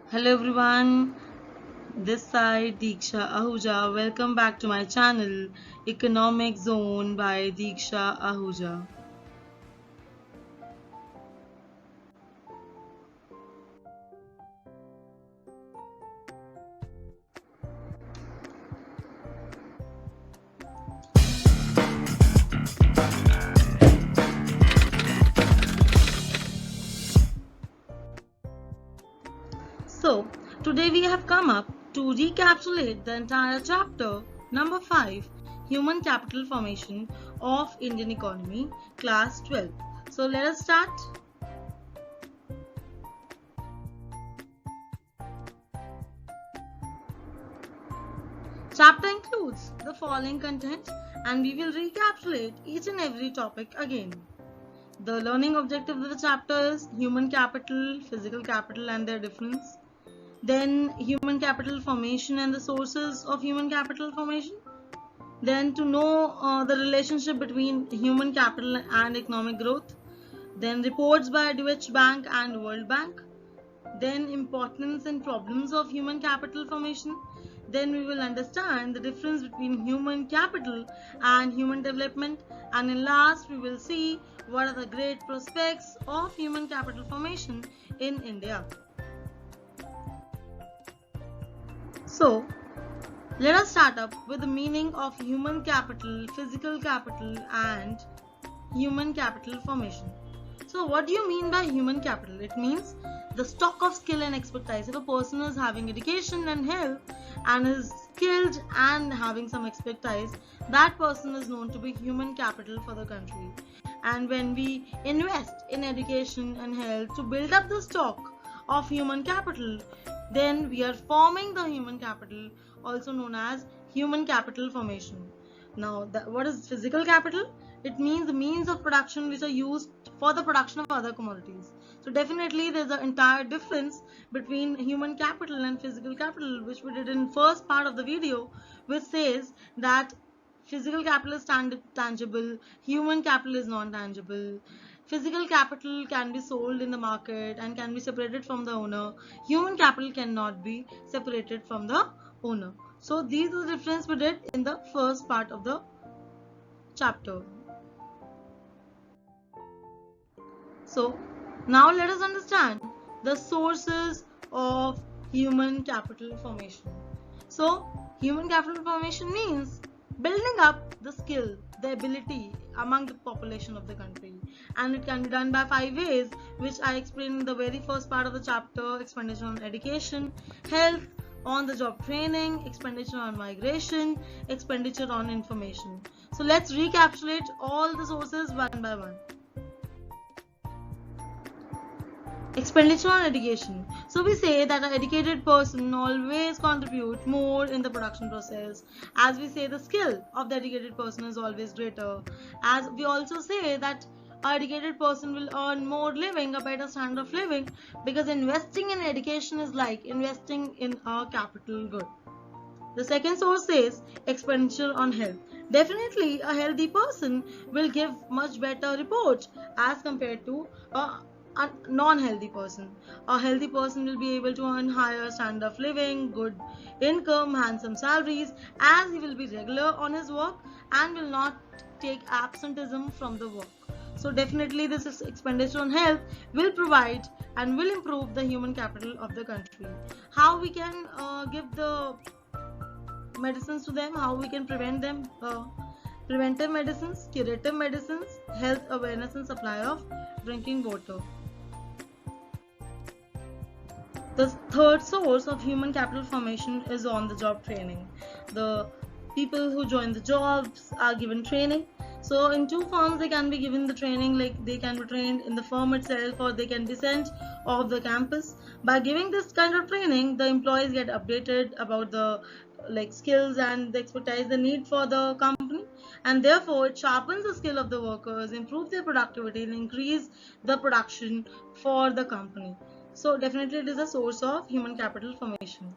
Hello everyone, this side Diksha Ahuja. Welcome back to my channel Economic Zone by Diksha Ahuja. So, today we have come up to recapitulate the entire chapter number 5, Human Capital Formation of Indian Economy, class 12. So, let us start. Chapter includes the following content and we will recapitulate each and every topic again. The learning objective of the chapter is human capital, physical capital and their difference. Then human capital formation and the sources of human capital formation. Then to know the relationship between human capital and economic growth. Then reports by Deutsche Bank and World Bank. Then importance and problems of human capital formation. Then we will understand the difference between human capital and human development. And in last we will see what are the great prospects of human capital formation in India. So let us start up with the meaning of human capital, physical capital and human capital formation. So what do you mean by human capital? It means the stock of skill and expertise. If a person is having education and health and is skilled and having some expertise, that person is known to be human capital for the country. And when we invest in education and health to build up the stock of human capital, then we are forming the human capital, also known as human capital formation. Now, what is physical capital? It means the means of production which are used for the production of other commodities. So definitely there's an entire difference between human capital and physical capital, which we did in first part of the video, which says that physical capital is tangible, human capital is non-tangible. Physical capital can be sold in the market and can be separated from the owner. Human capital cannot be separated from the owner. So these are the difference we did in the first part of the chapter. So now let us understand the sources of human capital formation. So human capital formation means building up the skill, the ability among the population of the country, and it can be done by 5 ways, which I explained in the very first part of the chapter: expenditure on education, health, on the job training, expenditure on migration, expenditure on information. So let's recapitulate all the sources one by one. Expenditure on education. So we say that an educated person always contribute more in the production process. As we say, the skill of the educated person is always greater. As we also say that an educated person will earn more living, a better standard of living, because investing in education is like investing in a capital good. The second source says expenditure on health. Definitely, a healthy person will give much better report as compared to a non-healthy person. A healthy person will be able to earn higher standard of living, good income, handsome salaries, as he will be regular on his work and will not take absenteeism from the work. So definitely this is expenditure on health will provide and will improve the human capital of the country. How we can give the medicines to them, how we can prevent them, preventive medicines, curative medicines, health awareness and supply of drinking water. The third source of human capital formation is on the job training. The people who join the jobs are given training. So in two forms they can be given the training, like they can be trained in the firm itself or they can be sent off the campus. By giving this kind of training, the employees get updated about the skills and the expertise they need for the company, and therefore it sharpens the skill of the workers, improves their productivity and increase the production for the company. So definitely it is a source of human capital formation.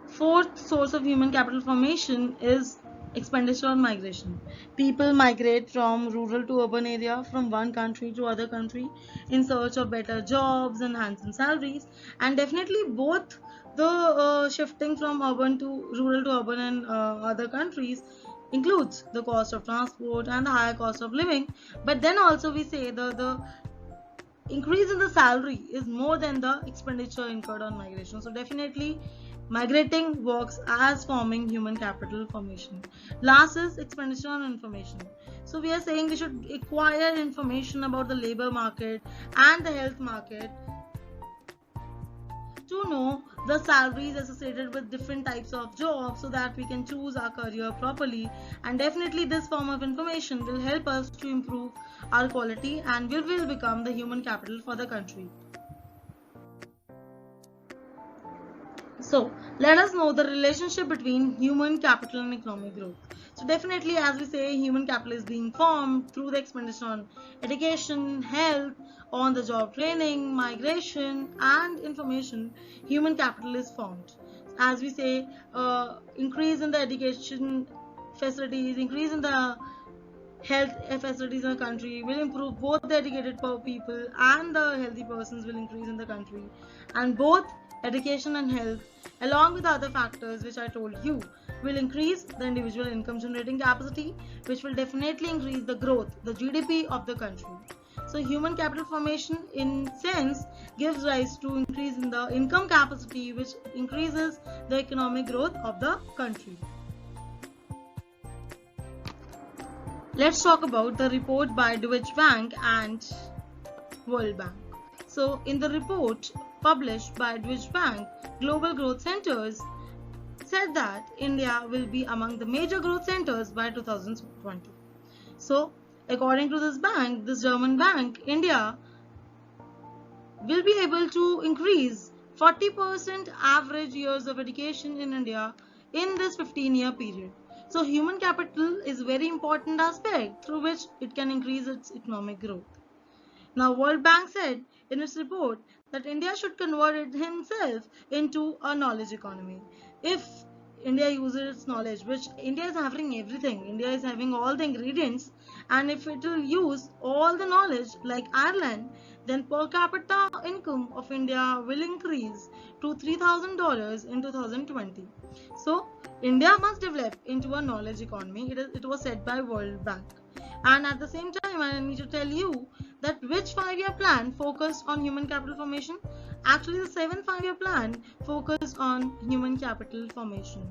Fourth source of human capital formation is expenditure on migration. People migrate from rural to urban area, from one country to other country in search of better jobs and handsome salaries. And definitely both the shifting from urban to rural to urban and other countries includes the cost of transport and the higher cost of living. But then also we say the increase in the salary is more than the expenditure incurred on migration. So definitely migrating works as forming human capital formation. Last is expenditure on information. So we are saying we should acquire information about the labor market and the health market to know the salaries associated with different types of jobs so that we can choose our career properly. And definitely this form of information will help us to improve our quality and we will become the human capital for the country. So let us know the relationship between human capital and economic growth. So definitely, as we say, human capital is being formed through the expenditure on education, health, on the job training, migration, and information. Human capital is formed. As we say, increase in the education facilities, increase in the health facilities in the country will improve. Both the educated people and the healthy persons will increase in the country, and both education and health along with other factors which I told you will increase the individual income generating capacity, which will definitely increase the growth, the GDP of the country. So human capital formation in sense gives rise to increase in the income capacity, which increases the economic growth of the country. Let's talk about the report by Deutsche Bank and World Bank. So, in the report published by Deutsche Bank, Global Growth Centers said that India will be among the major growth centers by 2020. So, according to this bank, this German bank, India will be able to increase 40% average years of education in India in this 15-year period. So human capital is a very important aspect through which it can increase its economic growth. Now World Bank said in its report that India should convert it himself into a knowledge economy. If India uses its knowledge, which India is having everything, India is having all the ingredients, and if it will use all the knowledge like Ireland, then per capita income of India will increase to $3,000 in 2020. So India must develop into a knowledge economy. It was said by World Bank. And at the same time, I need to tell you that which 5-year plan focused on human capital formation? Actually, the 7th 5-year plan focused on human capital formation.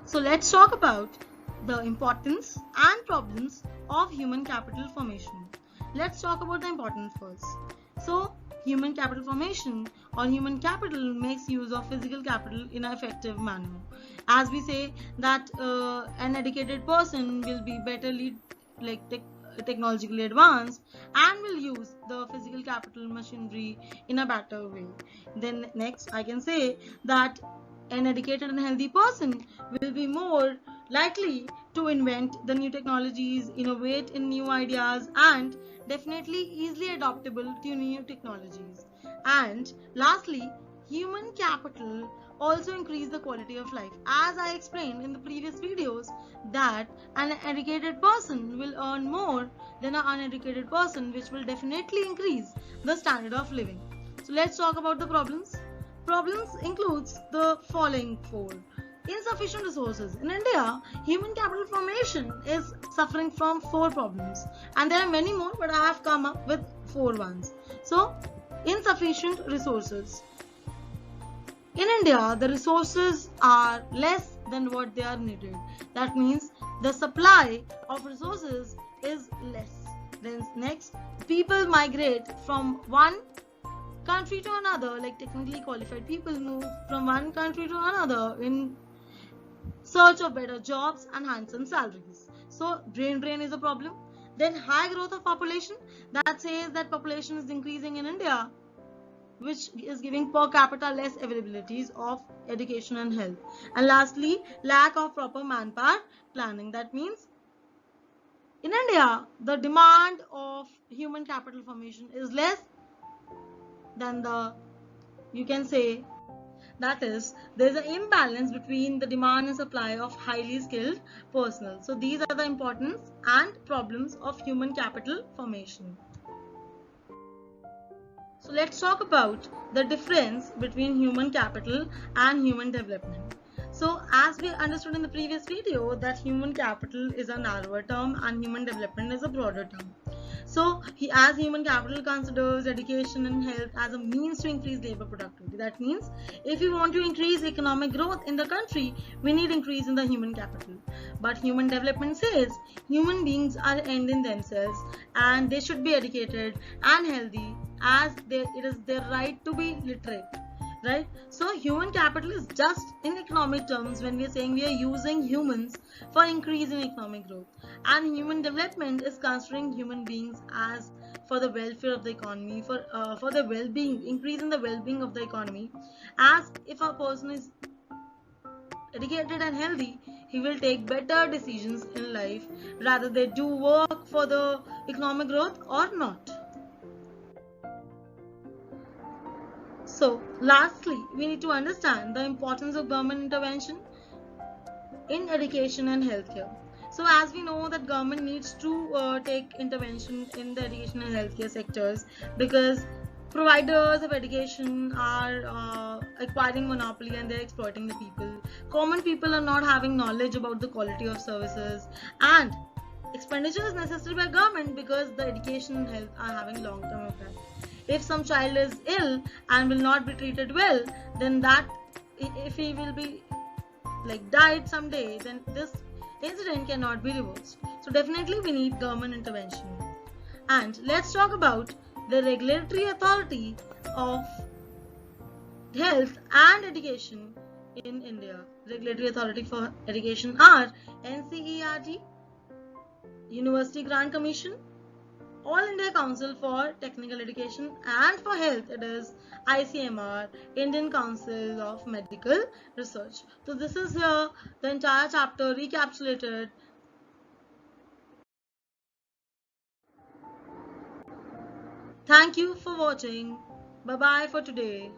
So let's talk about the importance and problems of human capital formation. Let's talk about the importance first. So human capital formation or human capital makes use of physical capital in an effective manner. As we say that an educated person will be betterly technologically advanced and will use the physical capital machinery in a better way. Then next I can say that an educated and healthy person will be more likely to invent the new technologies, innovate in new ideas, and definitely easily adaptable to new technologies. And lastly, human capital also increase the quality of life. As I explained in the previous videos, that an educated person will earn more than an uneducated person, which will definitely increase the standard of living. So let's talk about the problems. Problems includes the following four. Insufficient resources. In India, human capital formation is suffering from four problems, and there are many more, but I have come up with four ones. So, insufficient resources. In India, the resources are less than what they are needed. That means the supply of resources is less. Then next, people migrate from one country to another, like technically qualified people move from one country to another in search of better jobs and handsome salaries. So brain drain is a problem. Then high growth of population, that says that population is increasing in India, which is giving per capita less availabilities of education and health. And lastly, lack of proper manpower planning. That means in India, the demand of human capital formation is less than the, you can say, That is, there is an imbalance between the demand and supply of highly skilled personnel. So these are the importance and problems of human capital formation. So let's talk about the difference between human capital and human development. So as we understood in the previous video that human capital is a narrower term and human development is a broader term. So as human capital considers education and health as a means to increase labor productivity. That means if we want to increase economic growth in the country, we need increase in the human capital. But human development says human beings are an end in themselves and they should be educated and healthy as it is their right to be literate. Right? So human capital is just in economic terms when we are saying we are using humans for increase in economic growth, and human development is considering human beings as for the welfare of the economy, for the well-being, increase in the well-being of the economy. As if a person is educated and healthy, he will take better decisions in life rather they do work for the economic growth or not. So, lastly, we need to understand the importance of government intervention in education and healthcare. So, as we know that government needs to take intervention in the education and healthcare sectors because providers of education are acquiring monopoly and they're exploiting the people. Common people are not having knowledge about the quality of services, and expenditure is necessary by government because the education and health are having long-term effect. If some child is ill and will not be treated well, then that if he will be like died someday, then this incident cannot be reversed. So definitely we need government intervention. And let's talk about the regulatory authority of health and education in India. Regulatory authority for education are NCERT, University Grant Commission, All India Council for Technical Education, and for health it is ICMR, Indian Council of Medical Research. So this is here the entire chapter recapitulated. Thank you for watching. Bye bye for today.